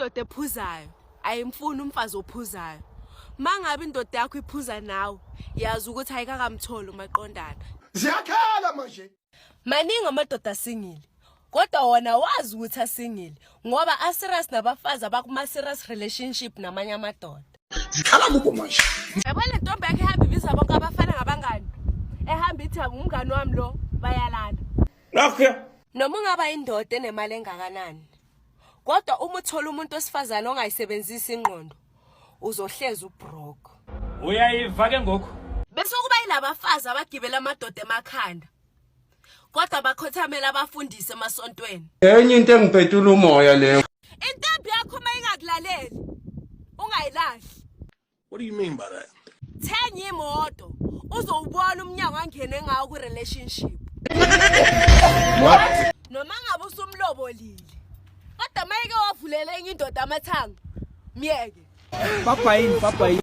indoda ephuzayo ayimfuni umfazi ophuzayo. Mangabe indoda yakho iphuza nawe, yazi ukuthi ayikakamtholi umaqondana. Ziyakhala manje. Maningi amadoda singile. Kodwa wona wazi ukuthi asingile ngoba aserious nabafazi abakuma serious relationship namanye amadoda. Zikhala muko manje. Yabona intombi yakhe ihamba ibiza bonke abafana ngabangani. Ehamba ithi umngani wami lo bayalala. Nakho Noma ungaba indoda enemali engakanani. Kodwa uma uthola umuntu osifazana ongayisebenzisi ingqondo, uzohleza ubroke. Uyayiva ke ngokho. Bese kuba yilabafazi abagibela amadoda emakhanda. Kodwa bakhothamela abafundisi emasontweni. enye into engiphetula umoya leyo. Intombi yakho mayingakulaleli, ungayilahli. What do you mean by that? Thenye imoto, uzowubona umnyango angene ngawo ku relationship. What? Noma ngabe usumlobolile. Kodwa mayike wavulela enye indoda amathanga. Miyeke. Papa yini?